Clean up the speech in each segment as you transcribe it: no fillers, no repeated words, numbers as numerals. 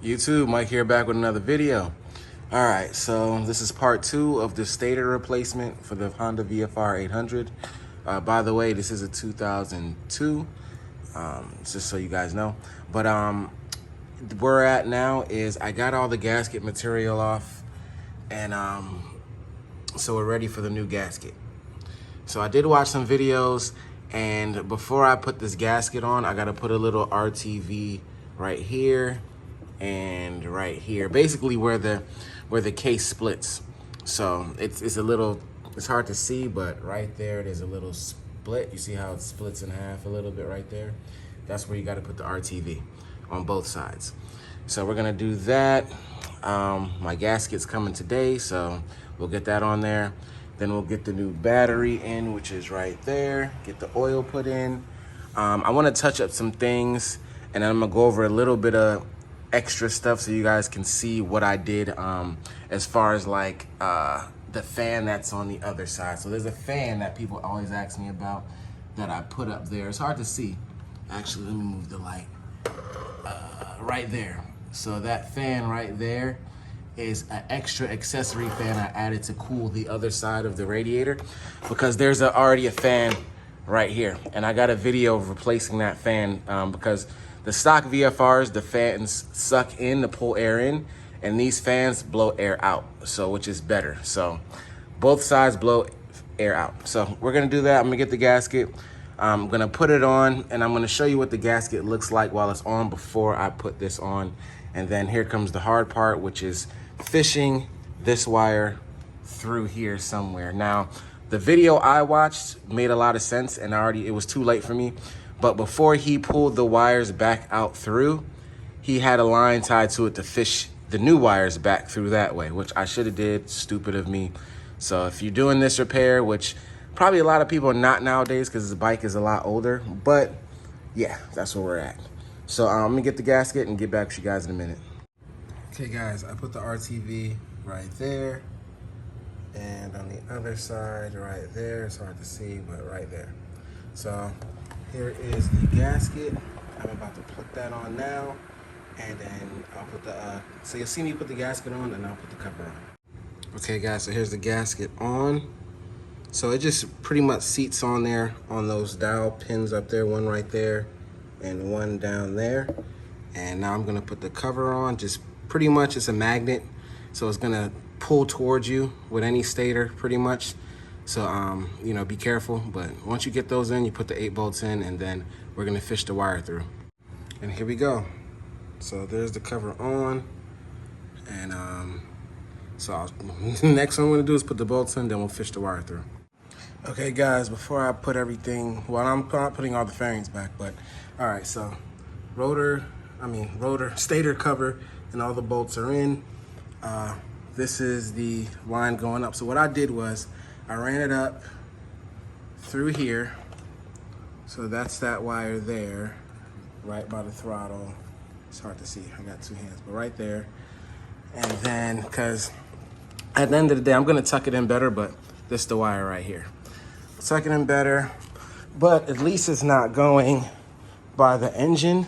YouTube, Mike here, back with another video. All right, so this is part 2 of the Stator replacement for the Honda VFR800. By the way, this is a 2002, just so you guys know. But where we're at now is I got all the gasket material off, and so we're ready for the new gasket. So I did watch some videos, and before I put this gasket on, I gotta put a little RTV right here and right here, basically where the case splits. So it's a little, it's hard to see, but right there there's a little split. You see how it splits in half a little bit right there? That's where you got to put the RTV on both sides. So we're gonna do that. My gasket's coming today, so we'll get that on there. Then we'll get the new battery in, which is right there. Get the oil put in. I want to touch up some things, and then I'm gonna go over a little bit of extra stuff so you guys can see what I did as far as like the fan that's on the other side. So there's a fan that people always ask me about that I put up there. It's hard to see. Actually, let me move the light right there. So that fan right there is an extra accessory fan I added to cool the other side of the radiator, because there's already a fan right here, and I got a video of replacing that fan because the stock VFRs, the fans suck in to pull air in, and these fans blow air out, so which is better. So both sides blow air out. So we're gonna do that. I'm gonna get the gasket. I'm gonna put it on, and I'm gonna show you what the gasket looks like while it's on before I put this on. And then here comes the hard part, which is fishing this wire through here somewhere. Now, the video I watched made a lot of sense, and it was too late for me. But before he pulled the wires back out through, he had a line tied to it to fish the new wires back through that way, which I should have did. Stupid of me. So if you're doing this repair, which probably a lot of people are not nowadays because the bike is a lot older, but yeah, that's where we're at. So I'm gonna get the gasket and get back with you guys in a minute. Okay guys, I put the RTV right there, and on the other side right there, it's hard to see, but right there. So here is the gasket. I'm about to put that on now, and then I'll put the, so you'll see me put the gasket on, and I'll put the cover on. Okay guys, so here's the gasket on. So it just pretty much seats on there on those dowel pins up there, one right there and one down there. And now I'm gonna put the cover on. Just pretty much, it's a magnet, so it's gonna pull towards you with any stator pretty much. So, you know, be careful. But once you get those in, you put the 8 bolts in, and then we're gonna fish the wire through. And here we go. So there's the cover on. And next one I'm gonna do is put the bolts in, then we'll fish the wire through. Okay guys, before I put everything, well, I'm not putting all the fairings back, but all right, so stator cover, and all the bolts are in. This is the line going up. So what I did was I ran it up through here. So that's that wire there, right by the throttle. It's hard to see, I got 2 hands, but right there. And then, because at the end of the day, I'm gonna tuck it in better, but this is the wire right here. Tuck it in better, but at least it's not going by the engine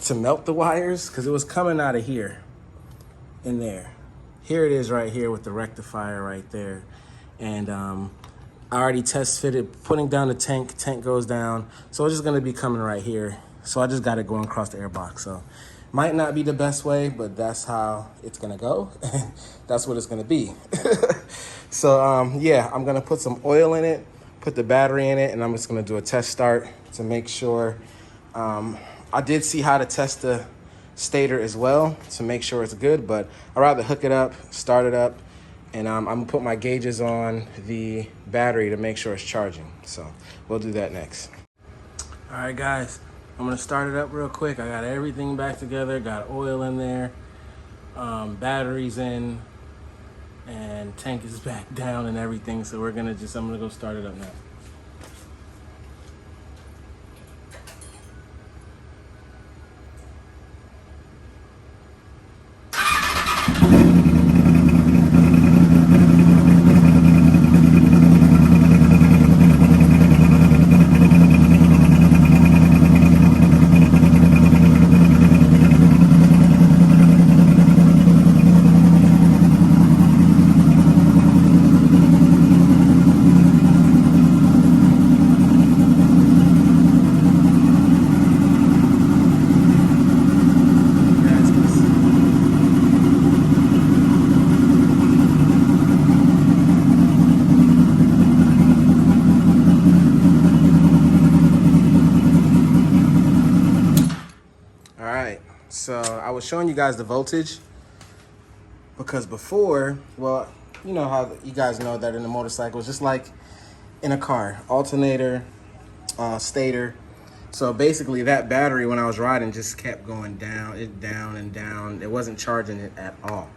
to melt the wires, because it was coming out of here in there. Here it is right here with the rectifier right there. And I already test fitted, putting down the tank goes down. So it's just gonna be coming right here. So I just got it going across the air box. So might not be the best way, but that's how it's gonna go. That's what it's gonna be. So yeah, I'm gonna put some oil in it, put the battery in it, and I'm just gonna do a test start to make sure. I did see how to test the stator as well to make sure it's good, but I'd rather hook it up, start it up, and I'm gonna put my gauges on the battery to make sure it's charging. So we'll do that next. All right guys, I'm gonna start it up real quick. I got everything back together, got oil in there, batteries in, and tank is back down and everything. So I'm gonna go start it up now. so I was showing you guys the voltage because before, well, you know how you guys know that in a motorcycle, it's just like in a car, alternator, stator. So basically that battery when I was riding just kept going down, down and down. It wasn't charging it at all.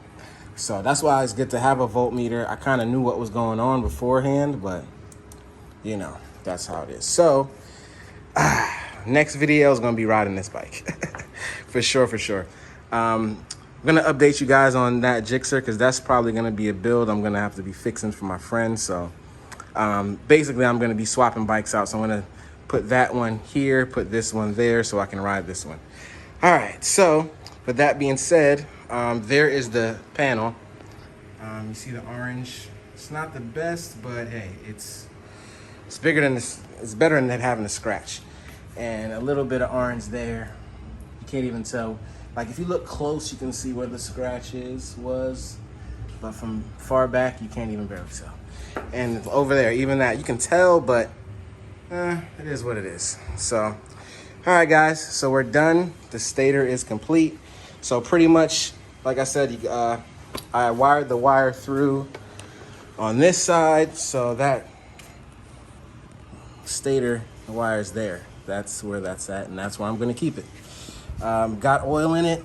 So that's why it's good to have a voltmeter. I kind of knew what was going on beforehand, but you know, that's how it is. So next video is gonna be riding this bike. for sure. I'm gonna update you guys on that Gixxer because that's probably gonna be a build I'm gonna have to be fixing for my friend. So basically I'm gonna be swapping bikes out. So I'm gonna put that one here, put this one there so I can ride this one. All right, so with that being said, there is the panel. You see the orange. It's not the best, but hey, it's bigger than this. It's better than having a scratch. And a little bit of orange there. You can't even tell. Like if you look close, you can see where the scratch was, but from far back, you can't even barely tell. And over there, even that, you can tell, but it is what it is. So, all right, guys. So we're done. The stator is complete. So pretty much, like I said, I wired the wire through on this side, so that stator wire is there. That's where that's at, and that's where I'm gonna keep it. Got oil in it.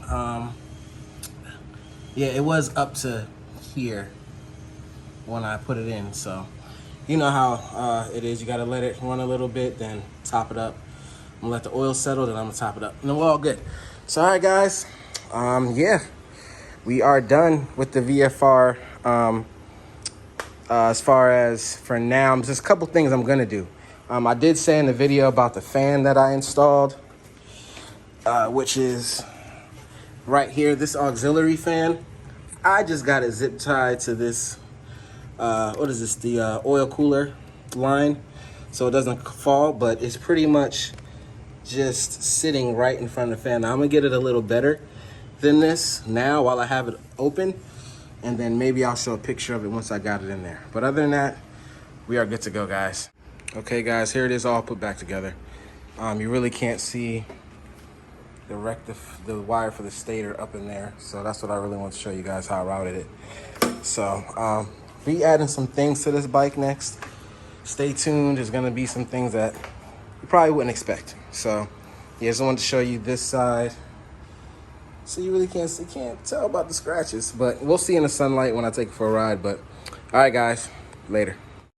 Yeah, it was up to here when I put it in, so you know how it is. You gotta let it run a little bit, then top it up. I'm gonna let the oil settle, then I'm gonna top it up, and then we're all good. So all right, guys, yeah, we are done with the VFR. As far as for now, just a couple things I'm gonna do. I did say in the video about the fan that I installed, which is right here, this auxiliary fan. I just got it zip tied to this, what is this, the oil cooler line, so it doesn't fall, but it's pretty much just sitting right in front of the fan. Now I'm gonna get it a little better than this now while I have it open, and then maybe I'll show a picture of it once I got it in there. But other than that, we are good to go, guys. Okay, guys, here it is all put back together. You really can't see the wire for the stator up in there, so that's what I really want to show you guys how I routed it. So be adding some things to this bike next. Stay tuned. There's gonna be some things that you probably wouldn't expect. So yeah, just wanted to show you this side. So you really can't tell about the scratches, but we'll see in the sunlight when I take it for a ride. But all right, guys, later.